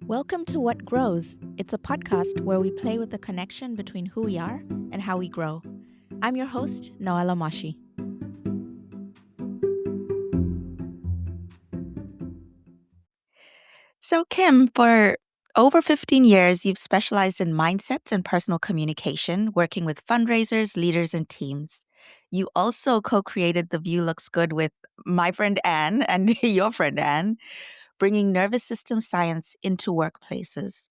Welcome to What Grows. It's a podcast where we play with the connection between who we are and how we grow. I'm your host, Noella Mashi. So, Kim, for over 15 years, you've specialized in mindsets and personal communication, working with fundraisers, leaders, and teams. You also co created The View Looks Good with my friend Anne and your friend Anne, bringing nervous system science into workplaces.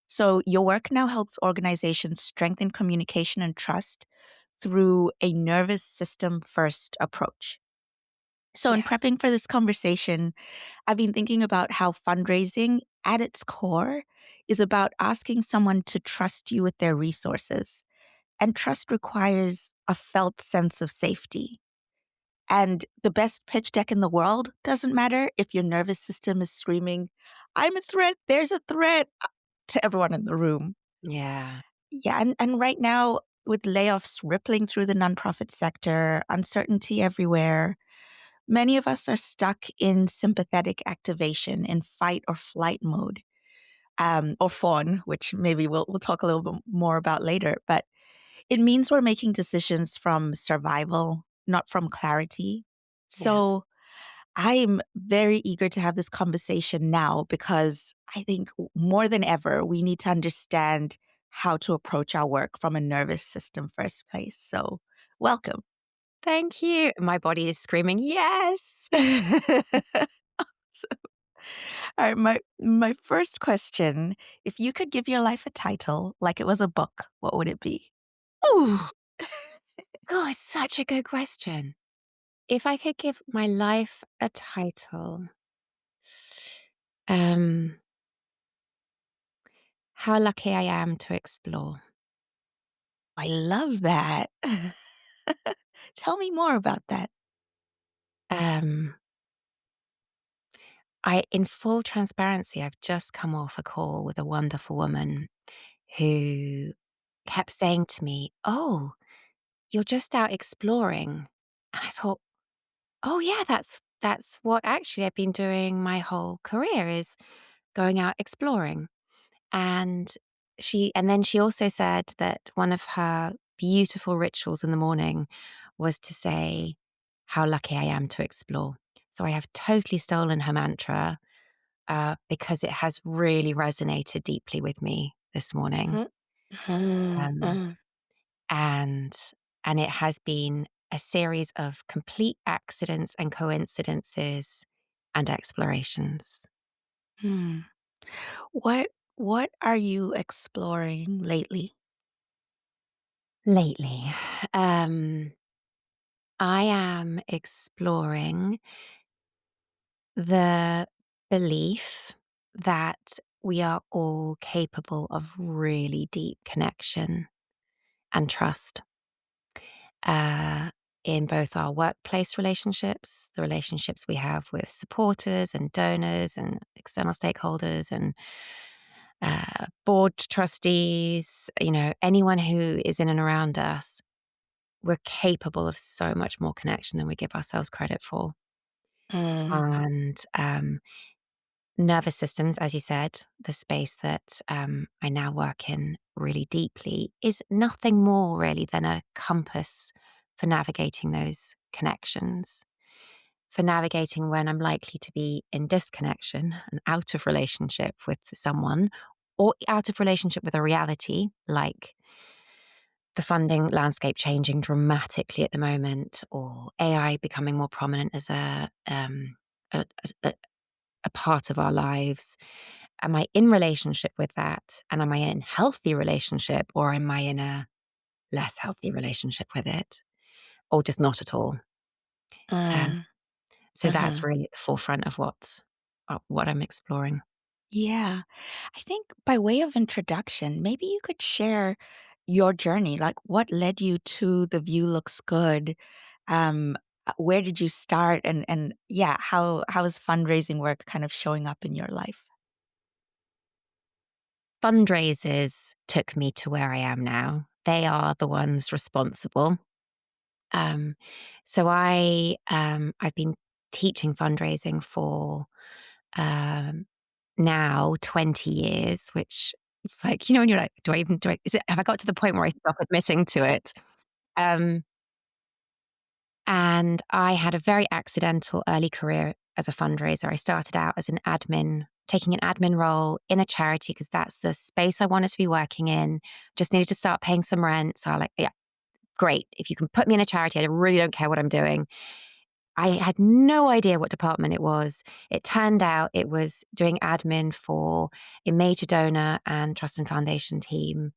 So, your work now helps organizations strengthen communication and trust through a nervous system first approach. So, in Yeah. prepping for this conversation, I've been thinking about how fundraising at its core is about asking someone to trust you with their resources. And trust requires a felt sense of safety. And the best pitch deck in the world doesn't matter if your nervous system is screaming, I'm a threat, there's a threat to everyone in the room. Yeah. Yeah, and right now, with layoffs rippling through the nonprofit sector, uncertainty everywhere, many of us are stuck in sympathetic activation in fight or flight mode, or fawn, which maybe we'll talk a little bit more about later. But it means we're making decisions from survival, not from clarity. Yeah. So I'm very eager to have this conversation now because I think more than ever, we need to understand how to approach our work from a nervous system first place. So, welcome. Thank you. My body is screaming, yes. So, all right, my first question, if you could give your life a title like it was a book, what would it be? Oh, God, it's such a good question. If I could give my life a title, um, how lucky I am to explore. I love that. Tell me more about that. Um, in full transparency, I've just come off a call with a wonderful woman who kept saying to me, "Oh, you're just out exploring." And I thought, oh yeah, that's what actually I've been doing my whole career is going out exploring. And then she also said that one of her beautiful rituals in the morning was to say how lucky I am to explore. So I have totally stolen her mantra because it has really resonated deeply with me this morning. Mhm. Mhm. Um, Mhm. and it has been a series of complete accidents and coincidences and explorations. Hmm. What are you exploring lately? Lately, um, I am exploring the belief that we are all capable of really deep connection and trust. uh, in both our workplace relationships, the relationships we have with supporters and donors and external stakeholders and board trustees, anyone who is in and around us, we're capable of so much more connection than we give ourselves credit for. Mm. And nervous systems, as you said, the space that I now work in really deeply is nothing more really than a compass for navigating those connections, for navigating when I'm likely to be in disconnection and out of relationship with someone or out of relationship with a reality like the funding landscape changing dramatically at the moment, or AI becoming more prominent as a, a, a part of our lives. Am I in relationship with that? And am I in healthy relationship, or am I in a less healthy relationship with it? Or just not at all? Um, Mm. so that's Mhm. really at the forefront of what I'm exploring. Yeah. I think by way of introduction, maybe you could share your journey, like what led you to The View Looks Good? Where did you start? And yeah, how is fundraising work kind of showing up in your life? Fundraisers took me to where I am now. They are the ones responsible. Um, I've been teaching fundraising for now 20 years, which it's like, when you're like, have I got to the point where I stop admitting to it? Um, and I had a very accidental early career as a fundraiser. I started out as an admin, taking an admin role in a charity because that's the space I wanted to be working in. Just needed to start paying some rent. So I like, yeah, great. If you can put me in a charity, I really don't care what I'm doing. I had no idea what department it was. It turned out it was doing admin for a major donor and trust and foundation team,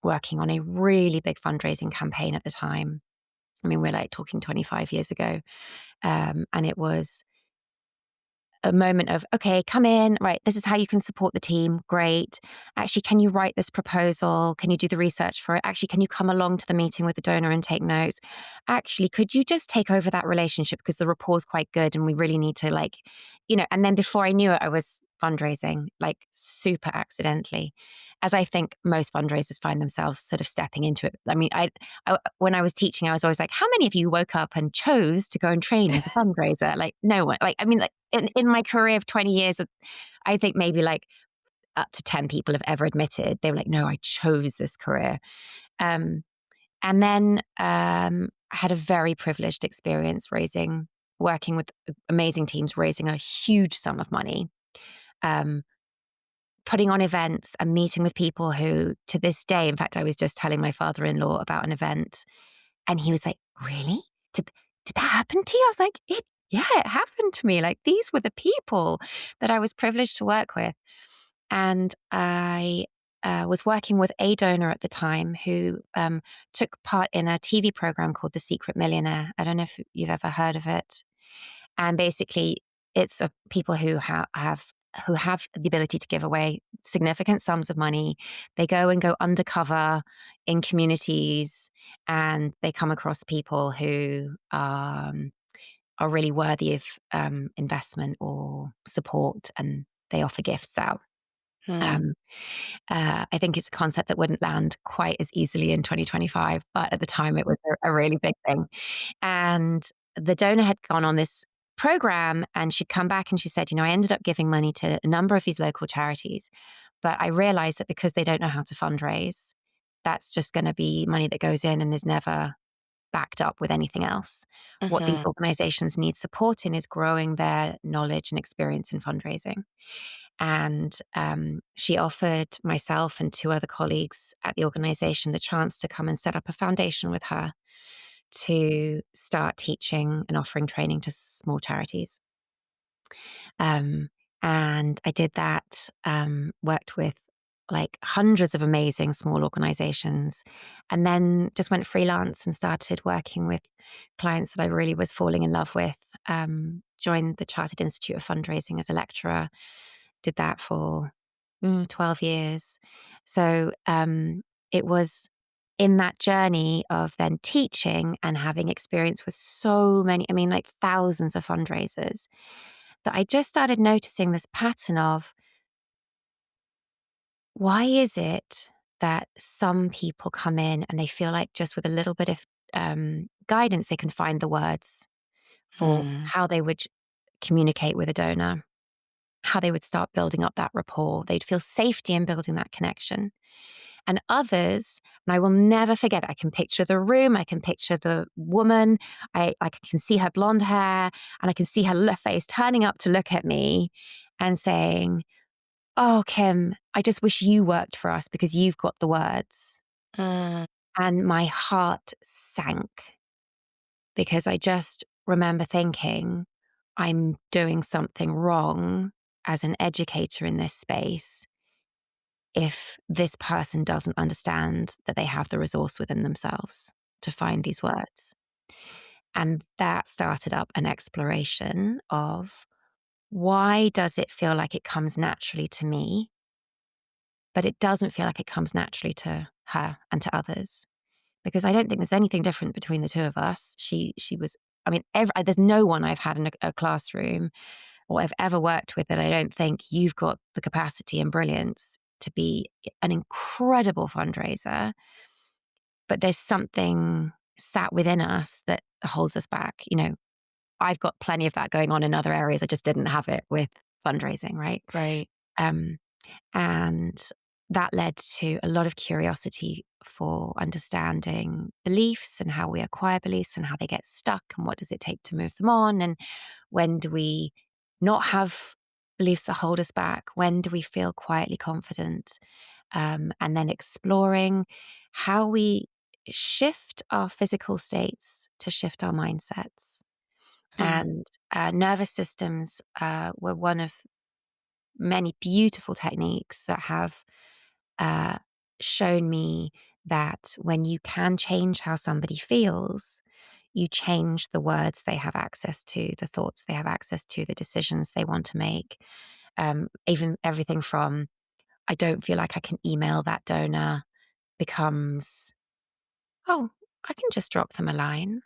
working on a really big fundraising campaign at the time. I mean, we're like talking 25 years ago. And it was a moment of, okay, come in, right, this is how you can support the team. Great. Actually, can you write this proposal? Can you do the research for it? Actually, can you come along to the meeting with the donor and take notes? Actually, could you just take over that relationship because the rapport is quite good and we really need to and then before I knew it, I was fundraising like super accidentally, as I think most fundraisers find themselves sort of stepping into it. I mean, when I was teaching, I was always like, how many of you woke up and chose to go and train as a fundraiser? Like no one, like, I mean, like in my career of 20 years, I think maybe like up to 10 people have ever admitted they were like, no, I chose this career. Um, and then I had a very privileged experience working with amazing teams, raising a huge sum of money, um, putting on events and meeting with people who, to this day, in fact, I was just telling my father-in-law about an event, and he was like, "Really? Did did that happen to you?" I was like, yeah, it happened to me. Like these were the people that I was privileged to work with, and I was working with a donor at the time who took part in a TV program called The Secret Millionaire. I don't know if you've ever heard of it. And basically, it's people who have the ability to give away significant sums of money. They go undercover in communities, and they come across people who are really worthy of investment or support, and they offer gifts out. Hmm. Um, I think it's a concept that wouldn't land quite as easily in 2025, but at the time it was a really big thing. And the donor had gone on this program and she'd come back and she said, I ended up giving money to a number of these local charities, but I realized that because they don't know how to fundraise, that's just going to be money that goes in and is never backed up with anything else. What these Mhm. organizations need support in is growing their knowledge and experience in fundraising. And she offered myself and two other colleagues at the organization the chance to come and set up a foundation with her to start teaching and offering training to small charities. Um, and I did that, worked with like hundreds of amazing small organizations, and then just went freelance and started working with clients that I really was falling in love with. Joined the Chartered Institute of Fundraising as a lecturer, did that for 12 years. So it was in that journey of then teaching and having experience with so many, I mean, like thousands of fundraisers, that I just started noticing this pattern of why is it that some people come in and they feel like just with a little bit of guidance, they can find the words for Hmm. how they would communicate with a donor, how they would start building up that rapport. They'd feel safety in building that connection. And others, and I will never forget, I can picture the room, I can picture the woman, I can see her blonde hair, and I can see her face turning up to look at me and saying, "Oh, Kim, I just wish you worked for us because you've got the words." Mm. And my heart sank because I just remember thinking, I'm doing something wrong as an educator in this space if this person doesn't understand that they have the resource within themselves to find these words. And that started up an exploration of why does it feel like it comes naturally to me, but it doesn't feel like it comes naturally to her and to others? Because I don't think there's anything different between the two of us. She was, I mean, there's no one I've had in a classroom or I've ever worked with that I don't think you've got the capacity and brilliance to be an incredible fundraiser, but there's something sat within us that holds us back. I've got plenty of that going on in other areas. I just didn't have it with fundraising, right? Right. Um, and that led to a lot of curiosity for understanding beliefs and how we acquire beliefs and how they get stuck and what does it take to move them on. And when do we not have beliefs that hold us back? When do we feel quietly confident? And then exploring how we shift our physical states to shift our mindsets. Hmm. And nervous systems were one of many beautiful techniques that have uh, shown me that when you can change how somebody feels, you change the words they have access to, the thoughts they have access to, the decisions they want to make. Even everything from, I don't feel like I can email that donor, becomes, oh, I can just drop them a line,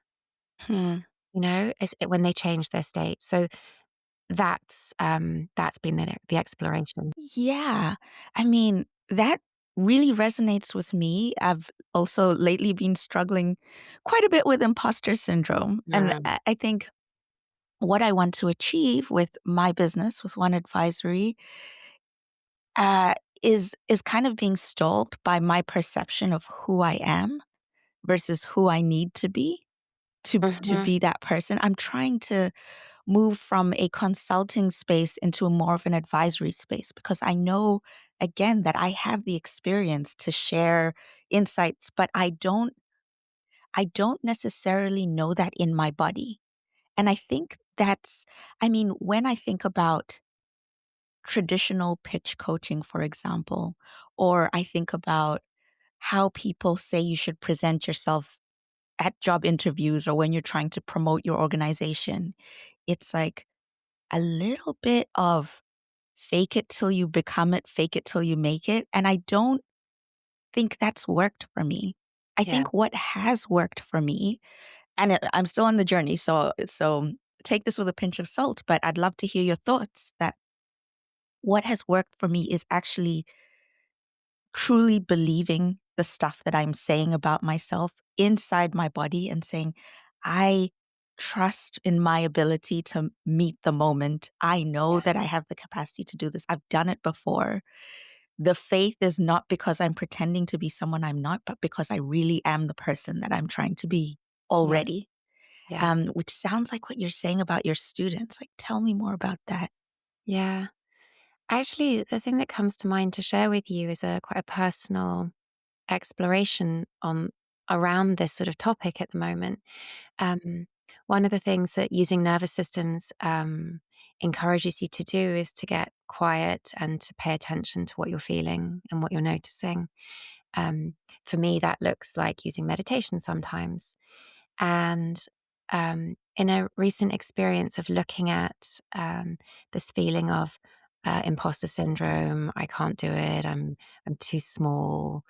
Hmm. when they change their state. So that's been the exploration. Yeah. I mean, that really resonates with me. I've also lately been struggling quite a bit with imposter syndrome. And Mm. I think what I want to achieve with my business, with One Advisory, uh, is kind of being stalled by my perception of who I am versus who I need to be to Mhm. be that person. I'm trying to move from a consulting space into a more of an advisory space because I know again that I have the experience to share insights, but I don't necessarily know that in my body. And I think that's I mean, when I think about traditional pitch coaching, for example, or I think about how people say you should present yourself at job interviews or when you're trying to promote your organization, it's like a little bit of fake it till you become it, fake it till you make it. And I don't think that's worked for me. I Yeah. think what has worked for me, and I'm still on the journey, so take this with a pinch of salt, but I'd love to hear your thoughts that what has worked for me is actually truly believing the stuff that I'm saying about myself inside my body and saying, I trust in my ability to meet the moment. I know Yeah. that I have the capacity to do this. I've done it before. The faith is not because I'm pretending to be someone I'm not, but because I really am the person that I'm trying to be Yeah. already. Yeah. Which sounds like what you're saying about your students. Like, tell me more about that. Yeah. Actually, the thing that comes to mind to share with you is a quite a personal exploration on around this sort of topic at the moment. Um, One of the things that using nervous systems encourages you to do is to get quiet and to pay attention to what you're feeling and what you're noticing. Um, for me, that looks like using meditation sometimes. And in a recent experience of looking at this feeling of imposter syndrome, I can't do it, I'm too small,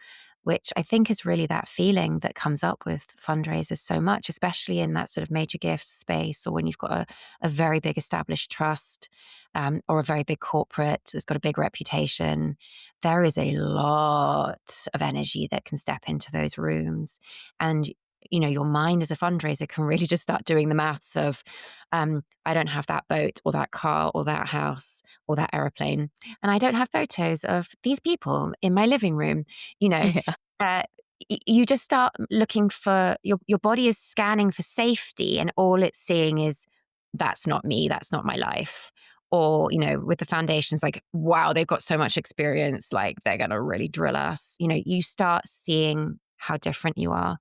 which I think is really that feeling that comes up with fundraisers so much, especially in that sort of major gift space, or when you've got a very big established trust, or a very big corporate that's got a big reputation. There is a lot of energy that can step into those rooms. And your mind as a fundraiser can really just start doing the maths of, I don't have that boat or that car or that house or that aeroplane. And I don't have photos of these people in my living room. You know, Yeah. uh, you just start looking for your body is scanning for safety, and all it's seeing is that's not me, that's not my life. Or, with the foundations, like, wow, they've got so much experience, like they're going to really drill us. You start seeing how different you are.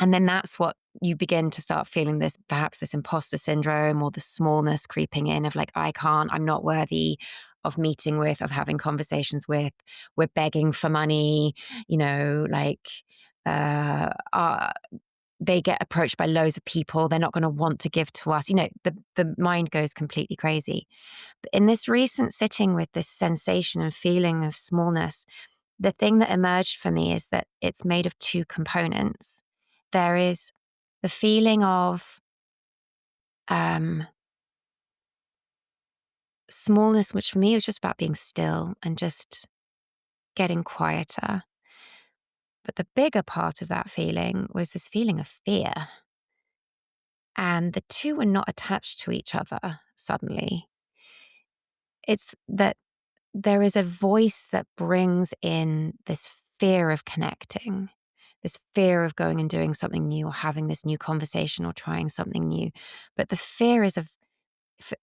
And then that's what you begin to start feeling, this perhaps this imposter syndrome or the smallness creeping in of like, I'm not worthy of meeting with, of having conversations with. We're begging for money, like uh, they get approached by loads of people. They're not going to want to give to us. The mind goes completely crazy. But in this recent sitting with this sensation and feeling of smallness, the thing that emerged for me is that it's made of two components. There is the feeling of um, smallness, which for me was just about being still and just getting quieter. But the bigger part of that feeling was this feeling of fear. And the two were not attached to each other suddenly. it's that there is a voice that brings in this fear of connecting, this fear of going and doing something new or having this new conversation or trying something new. But the fear it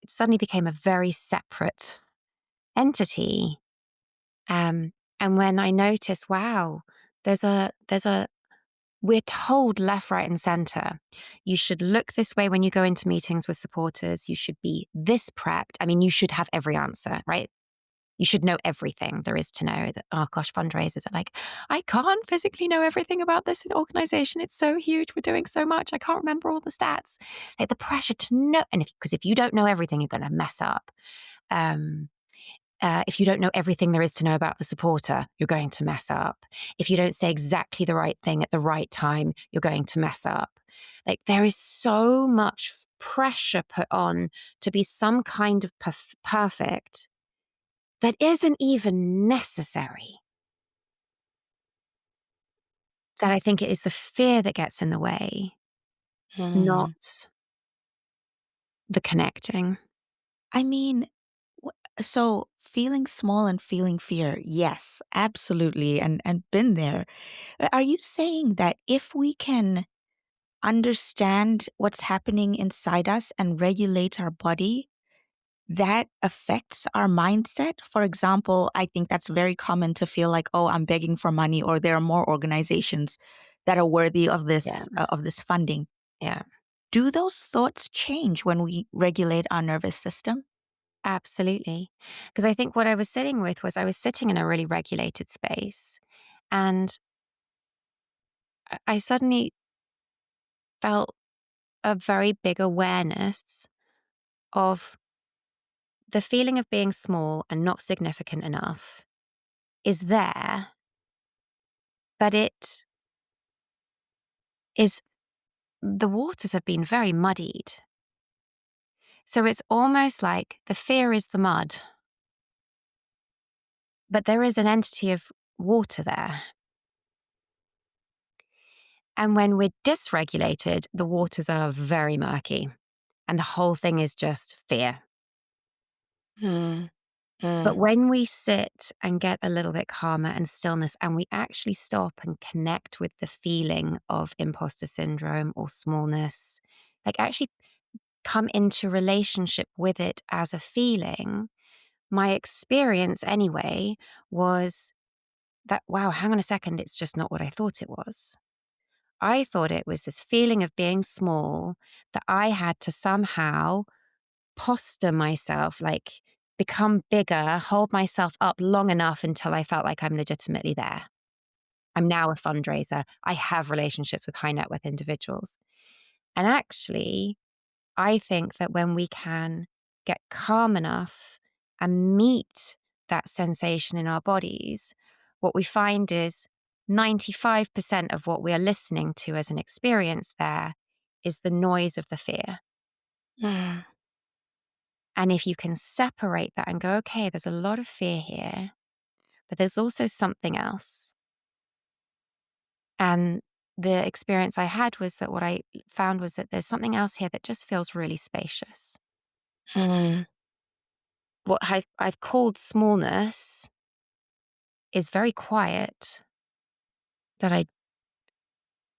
suddenly became a very separate entity. And when I noticed, wow, there's a we're told left, right, and center. You should look this way when you go into meetings with supporters. You should be this prepped. I mean, you should have every answer, right? You should know everything there is to know. That, oh gosh, fundraisers are like, I can't physically know everything about this organization. It's so huge. We're doing so much. I can't remember all the stats. Like the pressure to know, and because if you don't know everything, you're going to mess up. Um, if you don't know everything there is to know about the supporter, you're going to mess up. If you don't say exactly the right thing at the right time, you're going to mess up. Like there is so much pressure put on to be some kind of perfect that isn't even necessary. That I think it is the fear that gets in the way, Hmm. not the connecting. I mean, so feeling small and feeling fear, yes, absolutely, and been there. Are you saying that if we can understand what's happening inside us and regulate our body, that affects our mindset? For example, I think that's very common to feel like, oh, I'm begging for money, or there are more organizations that are worthy Yeah, of this funding. yeah, Do those thoughts change when we regulate our nervous system? absolutely. Because I think what I was sitting with was I was sitting in a really regulated space, and I suddenly felt a very big awareness of the feeling of being small and not significant enough is there, but it is the waters have been very muddied. So it's almost like the fear is the mud, but there is an entity of water there. And when we're dysregulated, the waters are very murky and the whole thing is just fear. Mm, But mm, when we sit and get a little bit calmer and stillness, and we actually stop and connect with the feeling of imposter syndrome or smallness, like actually come into relationship with it as a feeling, my experience anyway was that, wow, hang on a second, it's just not what I thought it was. I thought it was this feeling of being small that I had to somehow posture myself, like become bigger, hold myself up long enough until I felt like I'm legitimately there. I'm now a fundraiser. I have relationships with high net worth individuals. And actually, I think that when we can get calm enough and meet that sensation in our bodies, what we find is 95% of what we are listening to as an experience there is the noise of the fear. mm, And if you can separate that and go, okay, there's a lot of fear here, but there's also something else. And the experience I had was that what I found was that there's something else here that just feels really spacious. mm, What I've called smallness is very quiet, that I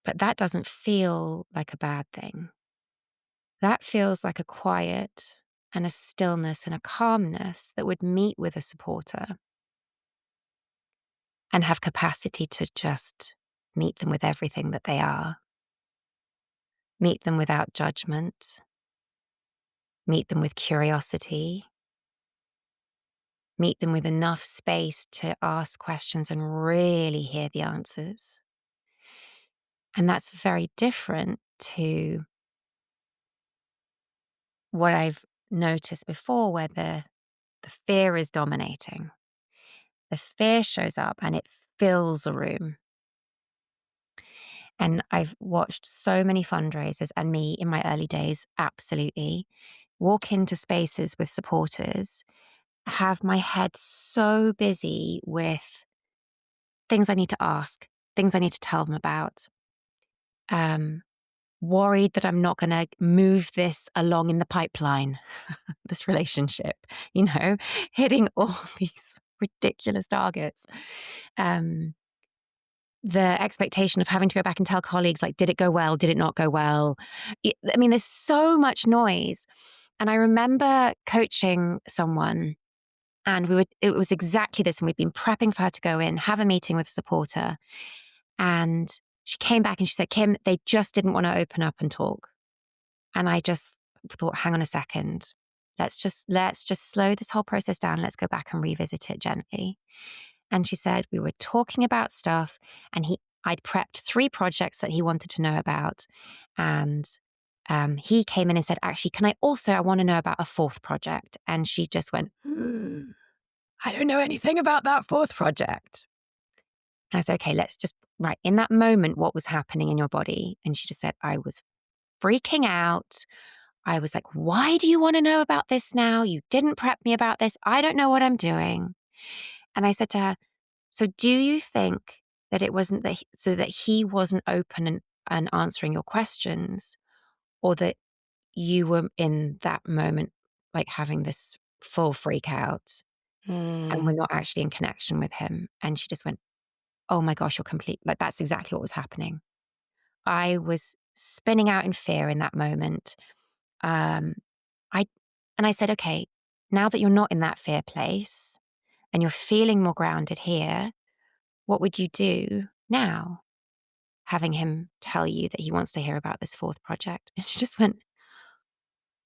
but that doesn't feel like a bad thing. That feels like a quiet and a stillness and a calmness that would meet with a supporter and have capacity to just meet them with everything that they are, meet them without judgment, meet them with curiosity, meet them with enough space to ask questions and really hear the answers. And that's very different to what I've noticed before, where the fear is dominating. The fear shows up and it fills a room. And I've watched so many fundraisers, and me in my early days, absolutely, walk into spaces with supporters, have my head so busy with things I need to ask, things I need to tell them about, um, worried that I'm not going to move this along in the pipeline, this relationship, hitting all these ridiculous targets. The expectation of having to go back and tell colleagues, like, did it go well? Did it not go well? There's so much noise. And I remember coaching someone, and it was exactly this. And we'd been prepping for her to go in, have a meeting with a supporter. And she came back and she said, Kim, they just didn't want to open up and talk. And I just thought, hang on a second. Let's just slow this whole process down. Let's go back and revisit it gently. And she said, we were talking about stuff, and I'd prepped 3 projects that he wanted to know about. And he came in and said, actually, I want to know about a 4th project. And she just went, I don't know anything about that 4th project. And I said, okay, right, in that moment, what was happening in your body? And she just said, I was freaking out. I was like, why do you want to know about this now? You didn't prep me about this. I don't know what I'm doing. And I said to her, so do you think that it wasn't that he wasn't open and answering your questions, or that you were in that moment, like having this full freak out and we're Mm. not actually in connection with him? And she just went, oh my gosh, you're complete. Like, that's exactly what was happening. I was spinning out in fear in that moment. Um, I and I said, okay, now that you're not in that fear place and you're feeling more grounded here, what would you do now? Having him tell you that he wants to hear about this 4th project. And she just went,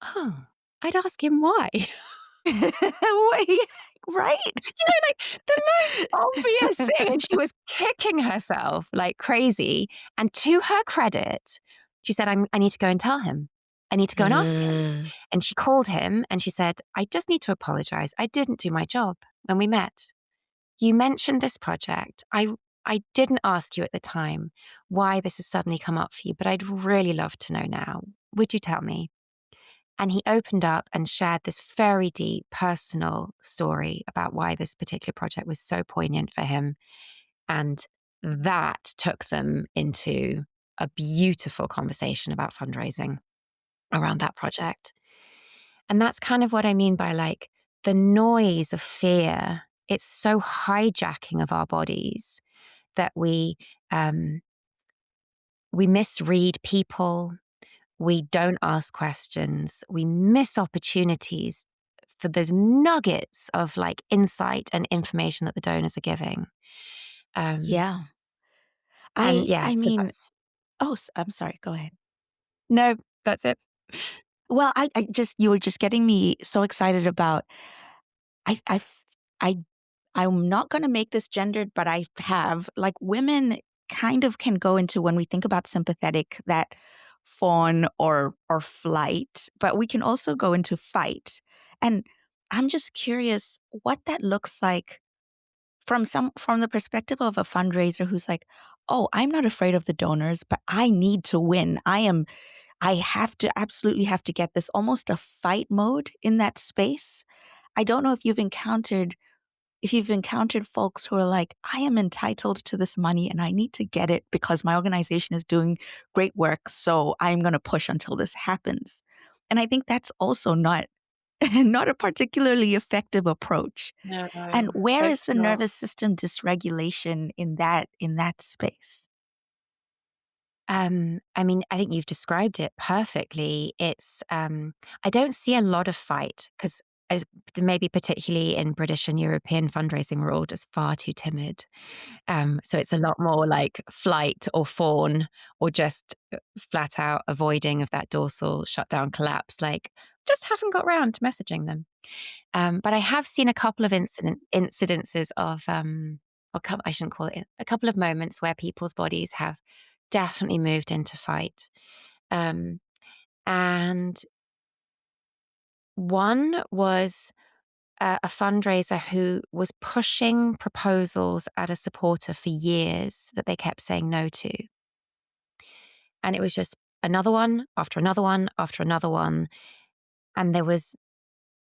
oh, I'd ask him why. Wait, right? Like the most obvious thing. And she was kicking herself like crazy. And to her credit, she said, I need to go and tell him. I need to go and ask him. Mm. And she called him and she said, I just need to apologize. I didn't do my job when we met. You mentioned this project. I didn't ask you at the time why this has suddenly come up for you, but I'd really love to know now. Would you tell me? And he opened up and shared this very deep personal story about why this particular project was so poignant for him. And that took them into a beautiful conversation about fundraising around that project. And that's kind of what I mean by like the noise of fear. It's so hijacking of our bodies that we misread people, we don't ask questions, we miss opportunities for those nuggets of like insight and information that the donors are giving. Um, Yeah. and I yeah, I so mean, that's I'm sorry, go ahead. no, that's it. Well, I just you were just getting me so excited about I f I I'm not gonna make this gendered, but I have like, women kind of can go into, when we think about sympathetic, that fawn or flight, but we can also go into fight. And I'm just curious what that looks like from the perspective of a fundraiser who's like, "Oh, I'm not afraid of the donors, but I need to win. I have to absolutely have to get this," almost a fight mode in that space. I don't know if you've encountered folks who are like, I am entitled to this money and I need to get it because my organization is doing great work. So I'm going to push until this happens. And I think that's also not, not a particularly effective approach. No, And where is it's the not. nervous system dysregulation in that space? I think you've described it perfectly. I don't see a lot of fight because maybe particularly in British and European fundraising, we're all just far too timid. So it's a lot more like flight or fawn or just flat out avoiding of that dorsal shutdown collapse. Like, just haven't got round to messaging them. But I have seen a couple of incidences of, I shouldn't call it, a couple of moments where people's bodies have definitely moved into fight. Um, and one was a fundraiser who was pushing proposals at a supporter for years that they kept saying no to. And it was just another one after another one after another one. And there was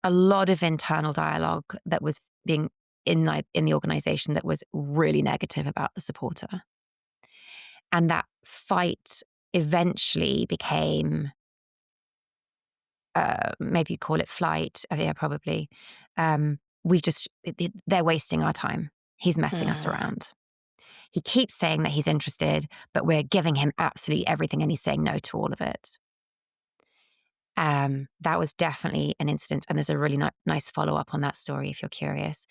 a lot of internal dialogue that was being in the organization that was really negative about the supporter. And that fight eventually became, maybe you call it flight. Yeah, probably. They're wasting our time. He's messing us Uh, around. He keeps saying that he's interested, but we're giving him absolutely everything and he's saying no to all of it. That was definitely an incident, and there's a really nice follow-up on that story if you're curious.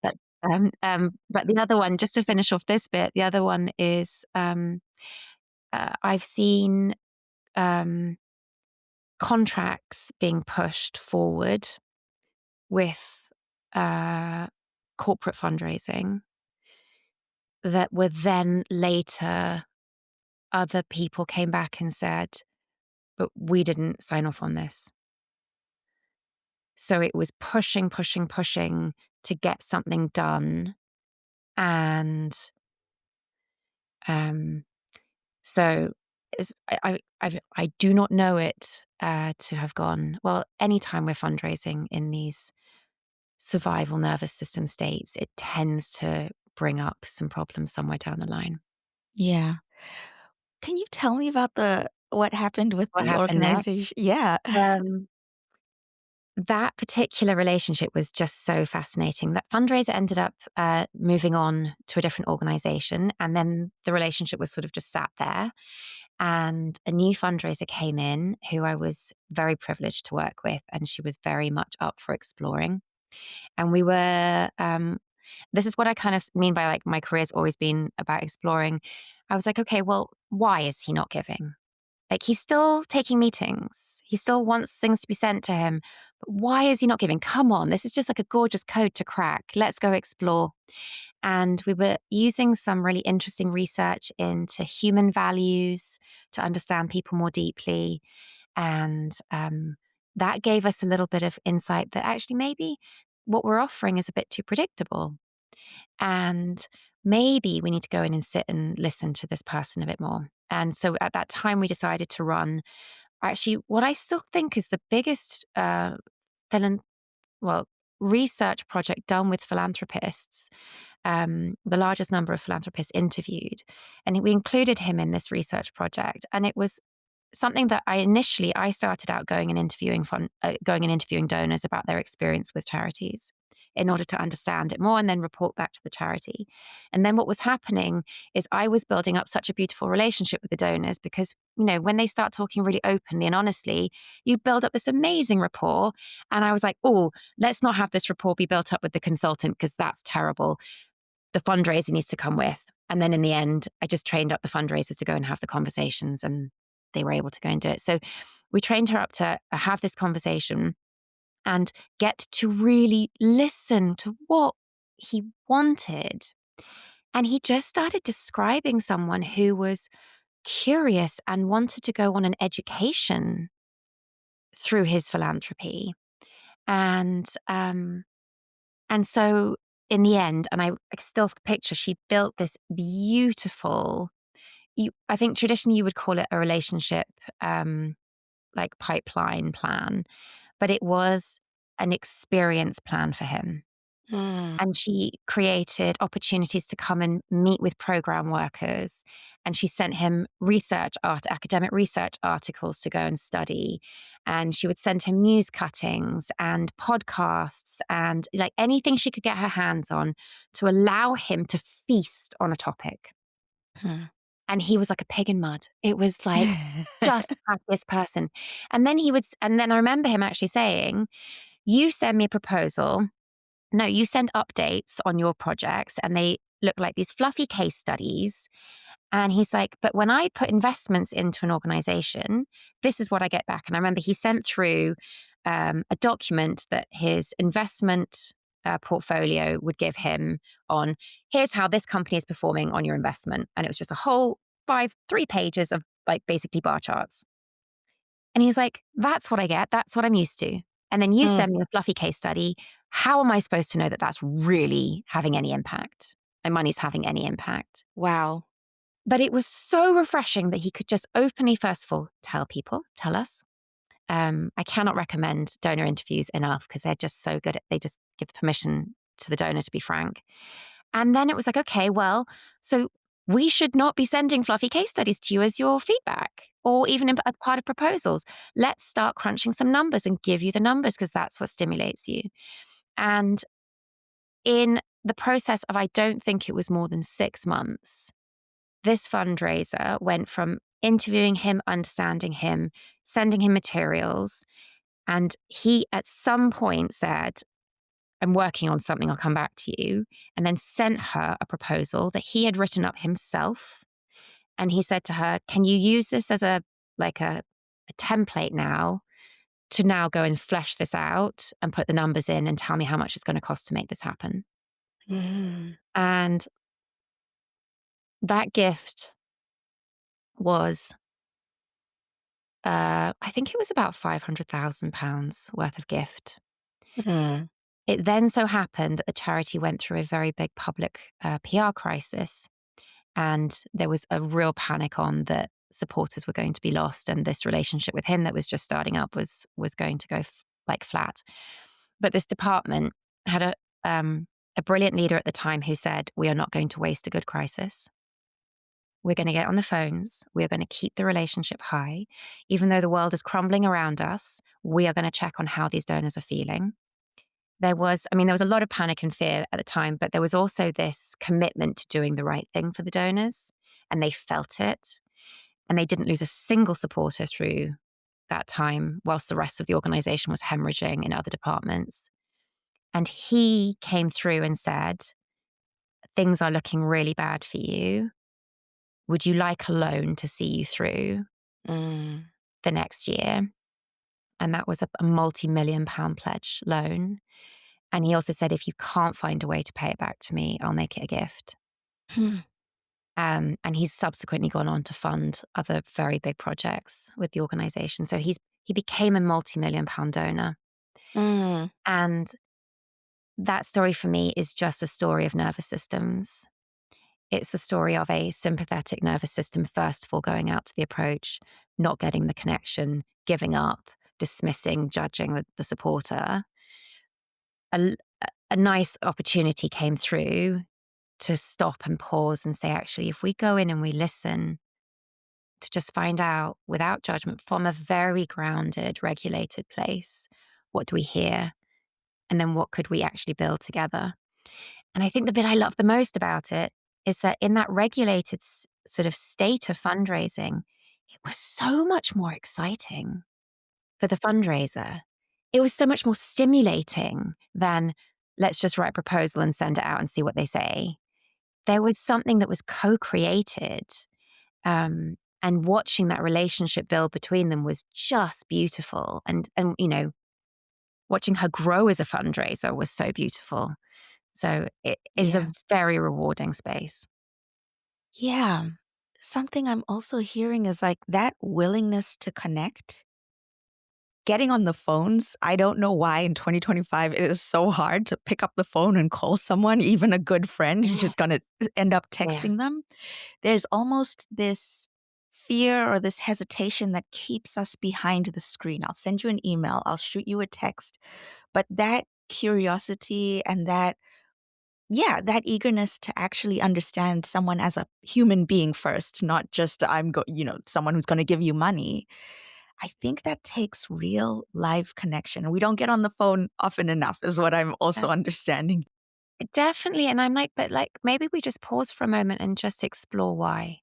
But, but the other one, just to finish off this bit, the other one is, I've seen, um, contracts being pushed forward with, uh, corporate fundraising that were then later other people came back and said, "But we didn't sign off on this." So it was pushing, pushing, pushing to get something done. And um, so I do not know it to have gone, well, anytime we're fundraising in these survival nervous system states, it tends to bring up some problems somewhere down the line. yeah. Can you tell me about the what happened with What the happened next? organization? Yeah. Um, That particular relationship was just so fascinating. That fundraiser ended up moving on to a different organization, and then the relationship was sort of just sat there. And a new fundraiser came in who I was very privileged to work with, and she was very much up for exploring. And we were, this is what I kind of mean by like my career's always been about exploring. I was like, okay, well, why is he not giving? Like, he's still taking meetings. He still wants things to be sent to him. But why is he not giving? Come on, this is just like a gorgeous code to crack. Let's go explore. And we were using some really interesting research into human values to understand people more deeply. And that gave us a little bit of insight that actually maybe what we're offering is a bit too predictable. And maybe we need to go in and sit and listen to this person a bit more. And so at that time, we decided to run actually what I still think is the biggest philan- well, research project done with philanthropists, the largest number of philanthropists interviewed. And we included him in this research project. And it was something that I started out going and interviewing donors about their experience with charities in order to understand it more and then report back to the charity. And then what was happening is I was building up such a beautiful relationship with the donors because, when they start talking really openly and honestly, you build up this amazing rapport. And I was like, oh, let's not have this rapport be built up with the consultant because that's terrible. The fundraiser needs to come with. And then in the end, I just trained up the fundraisers to go and have the conversations, and they were able to go and do it. So we trained her up to have this conversation and get to really listen to what he wanted. And he just started describing someone who was curious and wanted to go on an education through his philanthropy. And so in the end, and I still picture, she built this beautiful, I think traditionally you would call it a relationship, like pipeline plan, but it was an experience plan for him. Mm, And she created opportunities to come and meet with program workers. And she sent him academic research articles to go and study. And she would send him news cuttings and podcasts and like anything she could get her hands on to allow him to feast on a topic. huh. And he was like a pig in mud. It was like just the happiest person. And then I remember him actually saying, you send me a proposal. No, you send updates on your projects and they look like these fluffy case studies. And he's like, but when I put investments into an organization, this is what I get back. And I remember he sent through a document that his investment portfolio would give him on here's how this company is performing on your investment. And it was just a whole 3 pages of like basically bar charts. And he's like, that's what I get. That's what I'm used to. And then you Mm, send me a fluffy case study. How am I supposed to know that that's really having any impact? My money's having any impact. wow. But it was so refreshing that he could just openly, first of all, tell us. I cannot recommend donor interviews enough because they're just so good. They just give permission to the donor to be frank. And then it was like, okay, well, so We should not be sending fluffy case studies to you as your feedback or even as part of proposals. Let's start crunching some numbers and give you the numbers because that's what stimulates you. And in the process of, I don't think it was more than 6 months, this fundraiser went from interviewing him, understanding him, sending him materials. And he at some point said, I'm working on something, I'll come back to you. And then sent her a proposal that he had written up himself. And he said to her, can you use this as a template now to now go and flesh this out and put the numbers in and tell me how much it's going to cost to make this happen? Mm. And that gift was, I think it was about £500,000 worth of gift. Mm. It then so happened that the charity went through a very big public PR crisis, and there was a real panic on that supporters were going to be lost, and this relationship with him that was just starting up was going to go flat. But this department had a brilliant leader at the time who said, "We are not going to waste a good crisis. We're going to get on the phones. We are going to keep the relationship high. Even though the world is crumbling around us, we are going to check on how these donors are feeling." There was a lot of panic and fear at the time, but there was also this commitment to doing the right thing for the donors, and they felt it. And they didn't lose a single supporter through that time, whilst the rest of the organization was hemorrhaging in other departments. And he came through and said, things are looking really bad for you. Would you like a loan to see you through Mm. the next year? And that was a multi-million pound pledge loan. And he also said, if you can't find a way to pay it back to me, I'll make it a gift. Hmm. And he's subsequently gone on to fund other very big projects with the organization. So he became a multi-million pound donor. Mm. And that story for me is just a story of nervous systems. It's a story of a sympathetic nervous system, first of all, going out to the approach, not getting the connection, giving up, dismissing, judging the supporter. A, a nice opportunity came through to stop and pause and say, actually, if we go in and we listen, to just find out without judgment from a very grounded, regulated place, what do we hear? And then what could we actually build together? And I think the bit I love the most about it is that in that regulated sort of state of fundraising, it was so much more exciting for the fundraiser. It was so much more stimulating than let's just write a proposal and send it out and see what they say. There was something that was co-created. And watching that relationship build between them was just beautiful. And watching her grow as a fundraiser was so beautiful. So it is a Yeah. very rewarding space. Yeah. Something I'm also hearing is like that willingness to connect. Getting on the phones, I don't know why in 2025 it is so hard to pick up the phone and call someone, even a good friend. You're just Yes. going to end up Yeah. texting them. There's almost this fear or this hesitation that keeps us behind the screen. I'll send you an email, I'll shoot you a text. But that curiosity and that eagerness to actually understand someone as a human being first, not just someone who's going to give you money. I think that takes real live connection. We don't get on the phone often enough, is what I'm also Uh, understanding. Definitely. And I'm like, but like, maybe we just pause for a moment and just explore why.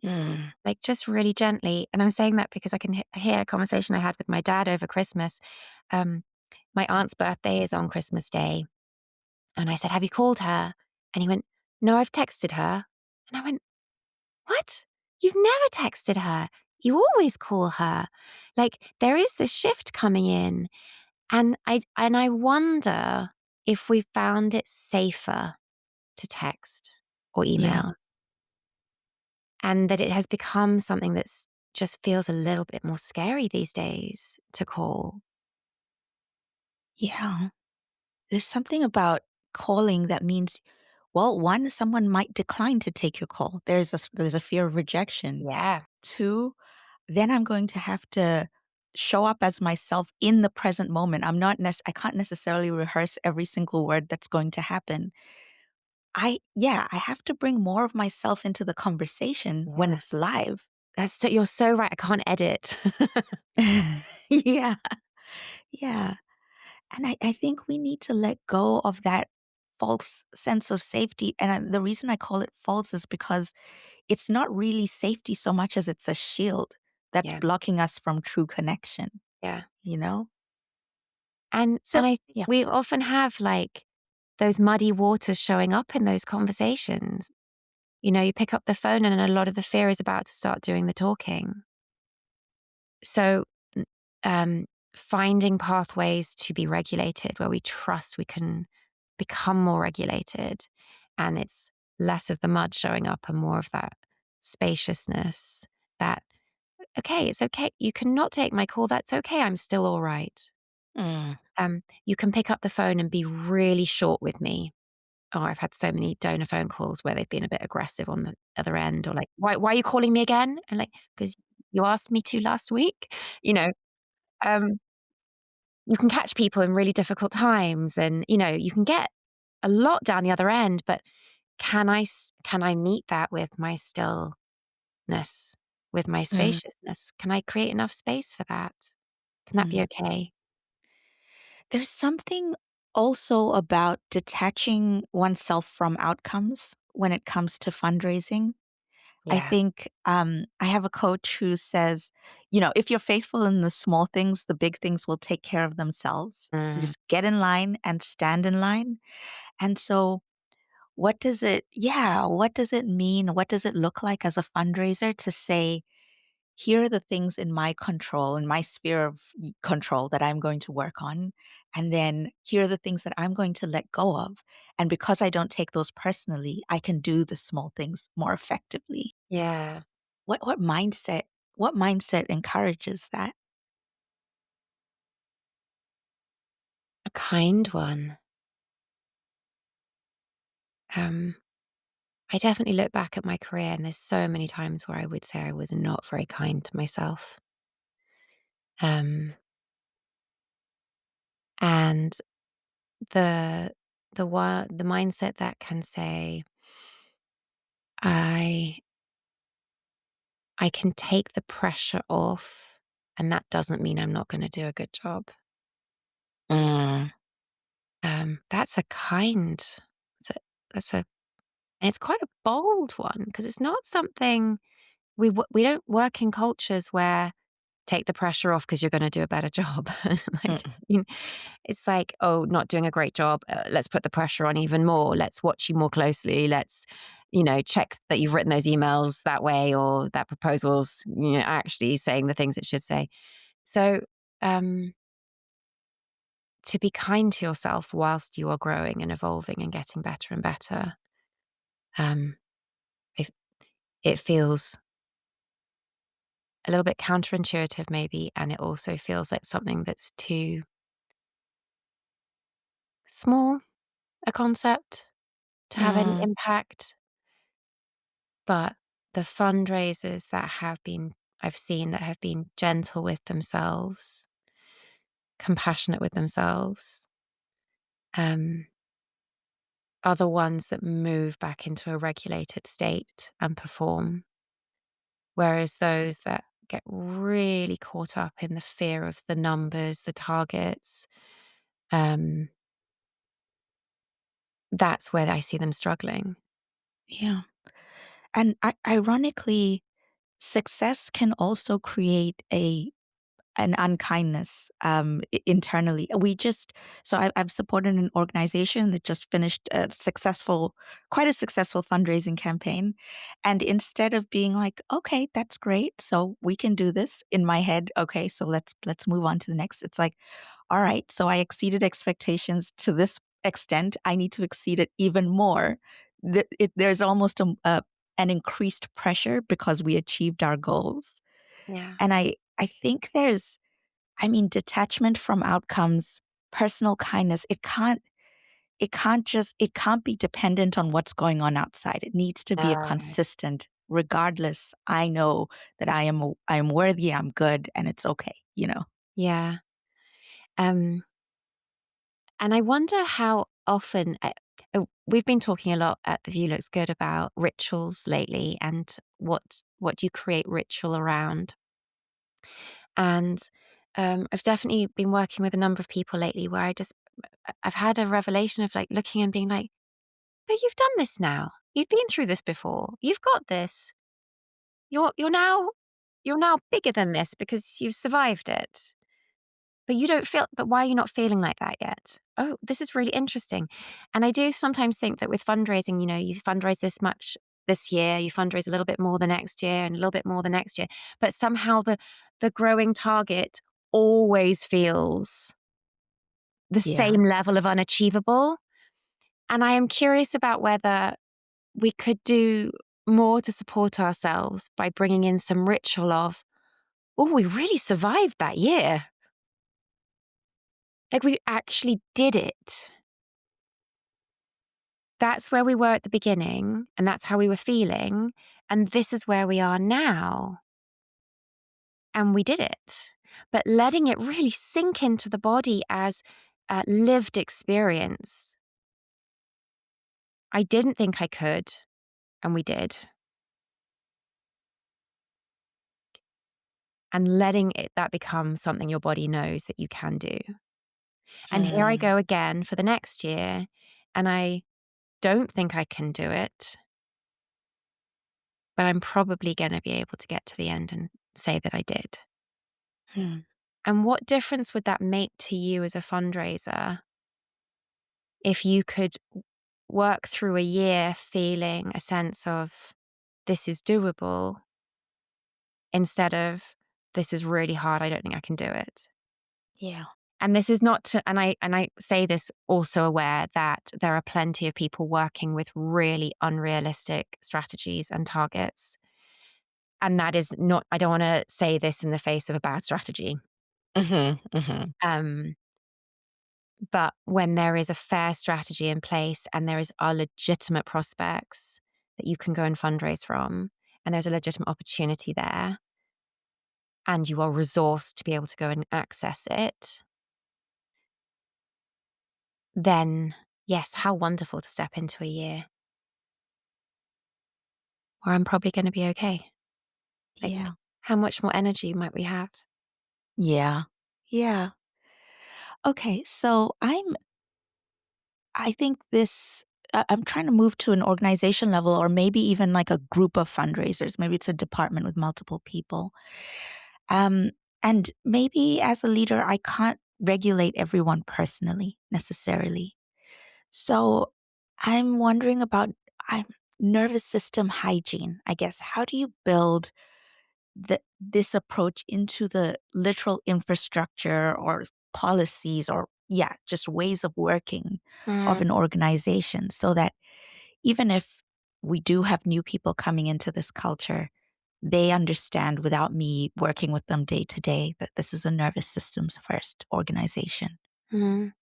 Mm. Like, just really gently. And I'm saying that because I can hear a conversation I had with my dad over Christmas. Um, my aunt's birthday is on Christmas Day. And I said, have you called her? And he went, no, I've texted her. And I went, what? You've never texted her. You always call her. Like, there is this shift coming in. And I wonder if we found it safer to text or Yeah. email, and that it has become something that's just feels a little bit more scary these days to call. Yeah. There's something about calling that means, well, one, someone might decline to take your call. There's a fear of rejection. Yeah. Two, then I'm going to have to show up as myself in the present moment. I can't necessarily rehearse every single word that's going to happen. I have to bring more of myself into the conversation when Yeah. it's live. You're so right. I can't edit. Yeah. Yeah. And I think we need to let go of that false sense of safety. And the reason I call it false is because it's not really safety so much as it's a shield that's Yeah. blocking us from true connection, Yeah. you know? And So, I think yeah. we often have like those muddy waters showing up in those conversations. You pick up the phone and a lot of the fear is about to start doing the talking. So, n- um, finding pathways to be regulated where we trust we can become more regulated and it's less of the mud showing up and more of that spaciousness that, okay, it's okay. You cannot take my call. That's okay. I'm still all right. Mm, You can pick up the phone and be really short with me. Oh, I've had so many donor phone calls where they've been a bit aggressive on the other end or like, why are you calling me again? And like, because you asked me to last week, you know, um, you can catch people in really difficult times and, you can get a lot down the other end, but can I meet that with my stillness, with my mm, spaciousness? Can I create enough space for that? Can that be mm. okay? There's something also about detaching oneself from outcomes when it comes to fundraising. I Yeah. think I have a coach who says, if you're faithful in the small things, the big things will take care of themselves. So Mm, just get in line and stand in line. And so, what does it mean? What does it look like as a fundraiser to say, here are the things in my control, in my sphere of control that I'm going to work on. And then here are the things that I'm going to let go of. And because I don't take those personally, I can do the small things more effectively. yeah. What mindset encourages that? A kind one. Um, I definitely look back at my career and there's so many times where I would say I was not very kind to myself. Um, and the the mindset that can say, I I can take the pressure off, and that doesn't mean I'm not going to do a good job. Mm, That's a kind. That's a, that's a, and it's quite a bold one because it's not something we don't work in cultures where take the pressure off because you're going to do a better job. Like, mm, it's like, oh, not doing a great job. Let's put the pressure on even more. Let's watch you more closely. Let's, check that you've written those emails that way or that proposal's, actually saying the things it should say. So, um, to be kind to yourself whilst you are growing and evolving and getting better and better, um, it, it feels a little bit counterintuitive, maybe. And it also feels like something that's too small a concept to have an mm. impact, but the fundraisers I've seen that have been gentle with themselves, compassionate with themselves, um, are the ones that move back into a regulated state and perform. Whereas those that get really caught up in the fear of the numbers, the targets, um, that's where I see them struggling. Yeah. And ironically, success can also create an unkindness internally. I've supported an organization that just finished quite a successful fundraising campaign. And instead of being like, okay, that's great. So we can do this in my head. Okay. So let's move on to the next. It's like, all right. So I exceeded expectations to this extent. I need to exceed it even more. There's almost an increased pressure because we achieved our goals. Yeah. And I think detachment from outcomes, personal kindness, it can't be dependent on what's going on outside. It needs to be a No. consistent, regardless, I know that I am worthy, I'm good, and it's okay. Yeah. Um, And I wonder how often, we've been talking a lot at The View Looks Good about rituals lately and what do you create ritual around. And I've definitely been working with a number of people lately where I've had a revelation of like looking and being like, but you've done this now. You've been through this before. You've got this. You're now bigger than this because you've survived it. But you don't feel, but why are you not feeling like that yet? Oh, this is really interesting. And I do sometimes think that with fundraising, you fundraise this much this year, you fundraise a little bit more the next year and a little bit more the next year. But somehow the growing target always feels the Yeah. same level of unachievable. And I am curious about whether we could do more to support ourselves by bringing in some ritual of, oh, we really survived that year. Like we actually did it. That's where we were at the beginning, and that's how we were feeling. And this is where we are now. And we did it. But letting it really sink into the body as a lived experience. I didn't think I could, and we did. And letting that become something your body knows that you can do. And here I Hmm. go again for the next year, and I don't think I can do it, but I'm probably going to be able to get to the end and say that I did. Hmm. And what difference would that make to you as a fundraiser if you could work through a year feeling a sense of this is doable instead of this is really hard, I don't think I can do it. Yeah. And this is not to, and I say this also aware that there are plenty of people working with really unrealistic strategies and targets. And that is not, I don't want to say this in the face of a bad strategy. Hmm. Hmm. Um, But when there is a fair strategy in place and there are legitimate prospects that you can go and fundraise from, and there's a legitimate opportunity there, and you are resourced to be able to go and access it, then yes, how wonderful to step into a year where I'm probably going to be okay. Like, Yeah. how much more energy might we have? Yeah. Yeah. Okay. So I think I'm trying to move to an organization level or maybe even like a group of fundraisers. Maybe it's a department with multiple people. Um, and maybe as a leader, I can't regulate everyone personally necessarily. So I'm wondering about I'm nervous system hygiene, I guess. How do you build this approach into the literal infrastructure or policies or, yeah, just ways of working of Mm, an organization so that even if we do have new people coming into this culture, they understand without me working with them day to day that this is a nervous systems first organization. mm.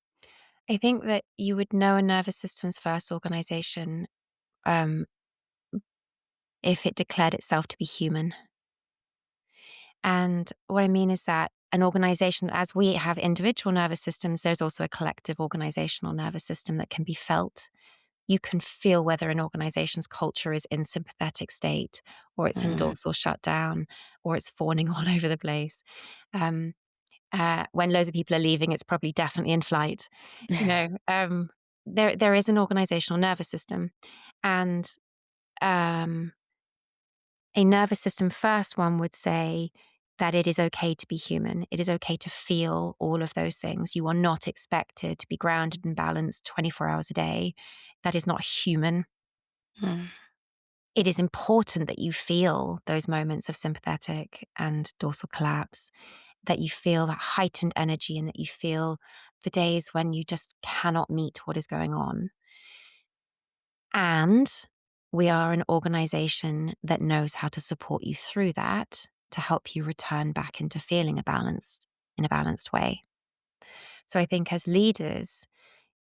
I think that you would know a nervous systems first organization um, if it declared itself to be human. And what I mean is that an organization, as we have individual nervous systems, there's also a collective organizational nervous system that can be felt. You can feel whether an organization's culture is in sympathetic state or it's in Mm. dorsal shutdown or it's fawning all over the place. Um, when loads of people are leaving, it's probably definitely in flight. You know, there is an organizational nervous system, and um, a nervous system first one would say that it is okay to be human. It is okay to feel all of those things. You are not expected to be grounded and balanced 24 hours a day. That is not human. Mm. It is important that you feel those moments of sympathetic and dorsal collapse, that you feel that heightened energy and that you feel the days when you just cannot meet what is going on. And we are an organization that knows how to support you through that to help you return back into feeling in a balanced way. So I think as leaders,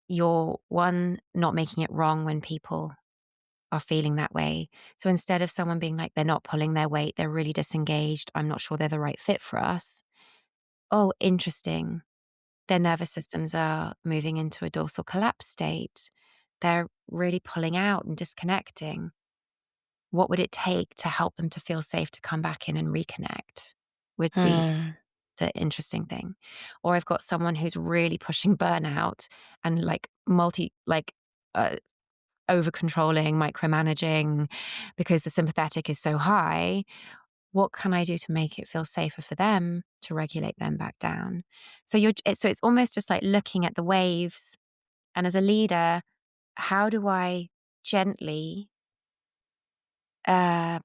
you're one, not making it wrong when people are feeling that way. So instead of someone being like, they're not pulling their weight, they're really disengaged, I'm not sure they're the right fit for us. Oh, interesting. Their nervous systems are moving into a dorsal collapse state. They're really pulling out and disconnecting, what would it take to help them to feel safe to come back in and reconnect would be Mm. the interesting thing. Or I've got someone who's really pushing burnout and like uh, over controlling, micromanaging because the sympathetic is so high. What can I do to make it feel safer for them to regulate them back down? So it's almost just like looking at the waves. And as a leader, how do I gently uh,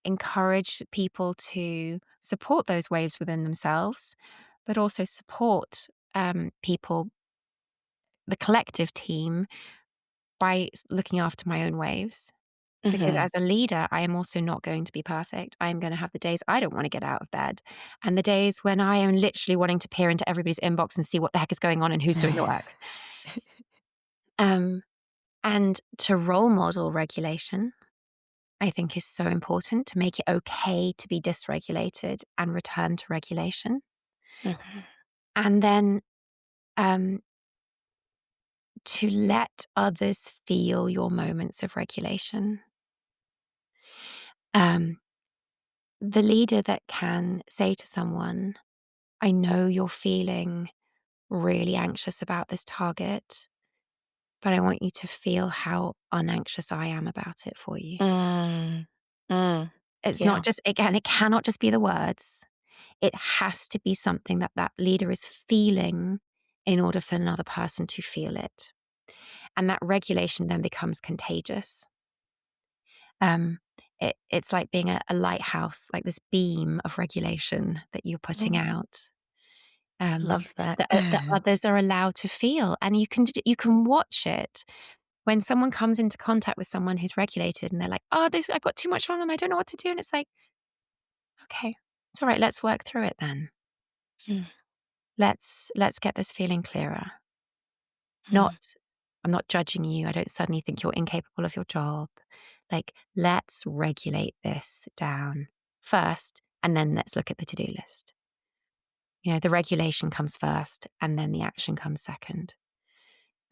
encourage people to support those waves within themselves, but also support people, the collective team, by looking after my own waves. Because Mhm. as a leader, I am also not going to be perfect. I am going to have the days I don't want to get out of bed, and the days when I am literally wanting to peer into everybody's inbox and see what the heck is going on and who's doing the work. Um, and to role model regulation, I think is so important to make it okay to be dysregulated and return to regulation. Mhm. And then um, to let others feel your moments of regulation. Um, the leader that can say to someone, I know you're feeling really anxious about this target, but I want you to feel how unanxious I am about it for you. Mm. Mm. It's not Yeah. just, again, it cannot just be the words. It has to be something that that leader is feeling in order for another person to feel it. And that regulation then becomes contagious. Um, it's like being a lighthouse, like this beam of regulation that you're putting Oh, out, I love that. that others are allowed to feel. And you can watch it when someone comes into contact with someone who's regulated and they're like, oh, this, I've got too much on and I don't know what to do. And it's like, okay, it's all right. Let's work through it then. Mm. Let's get this feeling clearer. Not, Mm. I'm not judging you. I don't suddenly think you're incapable of your job. Like, let's regulate this down first, and then let's look at the to do list. You know, the regulation comes first, and then the action comes second.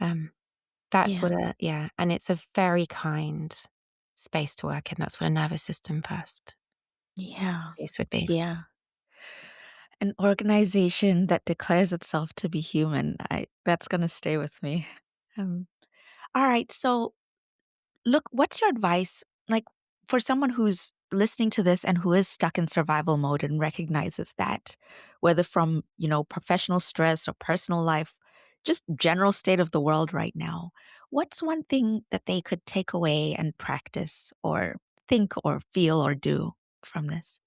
Um, that's Yeah. what yeah, and it's a very kind space to work in. That's what a nervous system first Yeah. space would be. Yeah. An organization that declares itself to be human. I That's gonna stay with me. Um, all right. So look, what's your advice, like, for someone who's listening to this and who is stuck in survival mode and recognizes that, whether from, professional stress or personal life, just general state of the world right now, what's one thing that they could take away and practice or think or feel or do from this?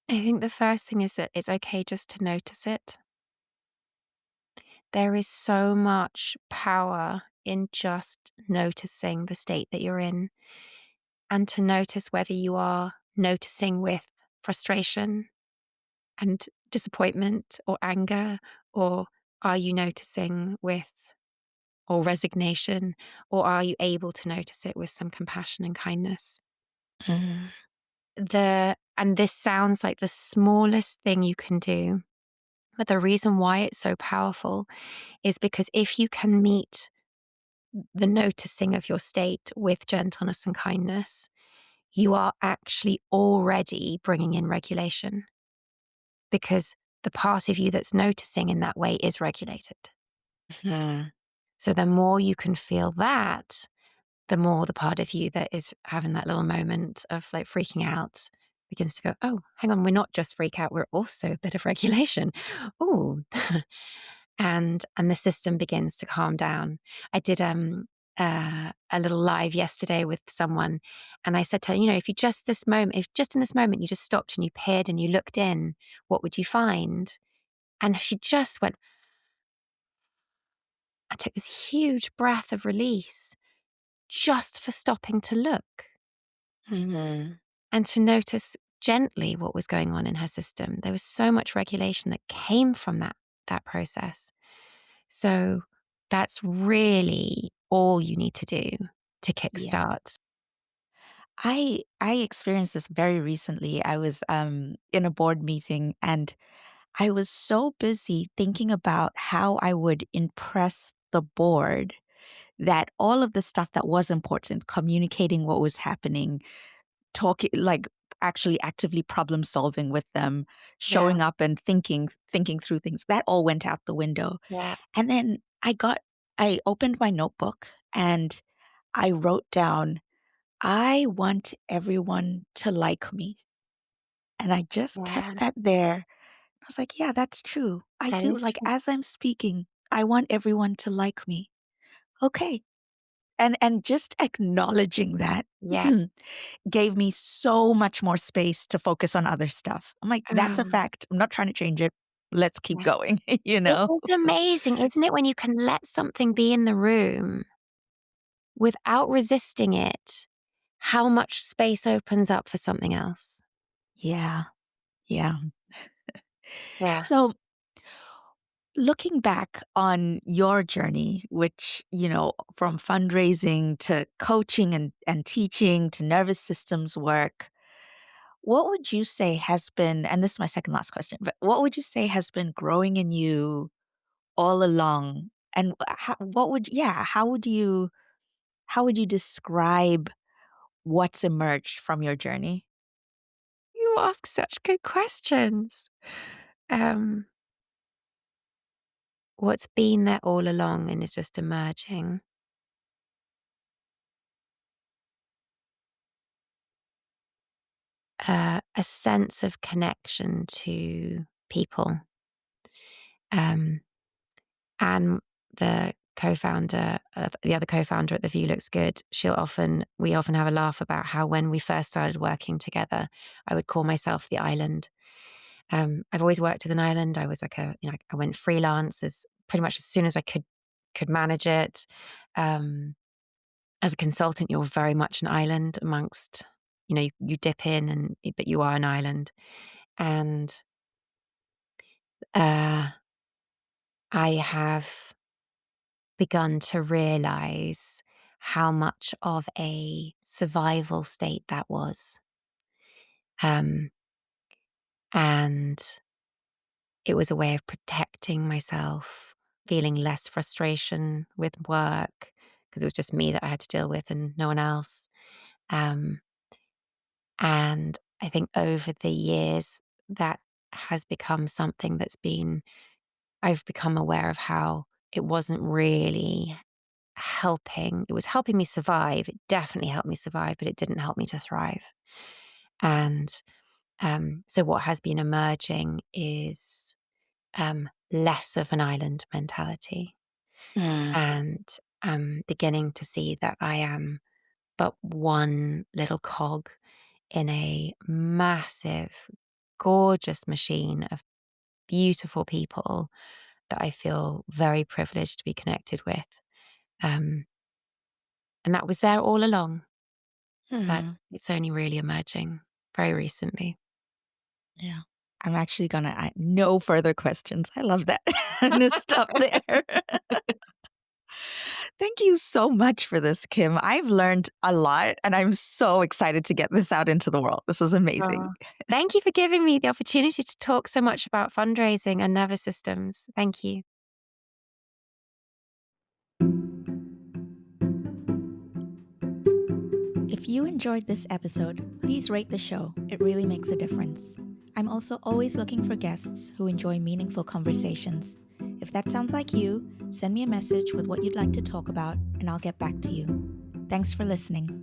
I think the first thing is that it's okay just to notice it. There is so much power in just noticing the state that you're in, and to notice whether you are noticing with frustration and disappointment or anger, or are you noticing with or resignation, or are you able to notice it with some compassion and kindness? Mm. And this sounds like the smallest thing you can do, but the reason why it's so powerful is because if you can meet the noticing of your state with gentleness and kindness, you are actually already bringing in regulation, because the part of you that's noticing in that way is regulated. Mm. So the more you can feel that, the more the part of you that is having that little moment of like freaking out begins to go, oh, hang on, we're not just freak out, we're also a bit of regulation. Oh, and the system begins to calm down. I did a little live yesterday with someone, and I said to her, if you just this moment, if just in this moment you just stopped and you peered and you looked in, what would you find? And she just went, I took this huge breath of release just for stopping to look Mhm. and to notice gently what was going on in her system. There was so much regulation that came from that process. So that's really all you need to do to Yeah. kickstart. I experienced this very recently. I was in a board meeting and I was so busy thinking about how I would impress the board that all of the stuff that was important, communicating what was happening, talking, like actually actively problem solving with them, Yeah. showing up and thinking through things, that all went out the window. Yeah. And then I opened my notebook and I wrote down, I want everyone to like me. And I just kept Yeah. that there. I was like, yeah, that's true. I That do. is Like, true. as I'm speaking, I want everyone to like me. Okay. And just acknowledging that Yeah. gave me so much more space to focus on other stuff. I'm like, that's a Um, fact. I'm not trying to change it. Let's keep yeah. going, you It know? is amazing, isn't it, when you can let something be in the room without resisting it, how much space opens up for something else. Yeah. Yeah. Yeah. So, looking back on your journey, which, from fundraising to coaching and teaching to nervous systems work, what would you say has been, and this is my second last question, but what would you say has been growing in you all along? And how would you describe what's emerged from your journey? You ask such good questions. Um, what's been there all along and is just emerging? A sense of connection to people. Um, and the other co-founder at The View Looks Good, we often have a laugh about how when we first started working together, I would call myself the island. I've always worked as an island. I was like I went freelance as pretty much as soon as I could manage it. Um, as a consultant, you're very much an island amongst, you dip in but you are an island. And uh, I have begun to realize how much of a survival state that was. Um, and it was a way of protecting myself, feeling less frustration with work because it was just me that I had to deal with and no one else. Um, and I think over the years, that has become something I've become aware of how it wasn't really helping. It was helping me survive. It definitely helped me survive, but it didn't help me to thrive. And so what has been emerging is less of an island mentality Mm, and beginning to see that I am but one little cog in a massive, gorgeous machine of beautiful people that I feel very privileged to be connected with. Um, and that was there all along, but mm, it's only really emerging very recently. yeah. I'm actually gonna no further questions. I love that. I'm gonna stop there. Thank you so much for this, Kim. I've learned a lot and I'm so excited to get this out into the world. This was amazing. Oh, thank you for giving me the opportunity to talk so much about fundraising and nervous systems. Thank you. If you enjoyed this episode, please rate the show. It really makes a difference. I'm also always looking for guests who enjoy meaningful conversations. If that sounds like you, send me a message with what you'd like to talk about, and I'll get back to you. Thanks for listening.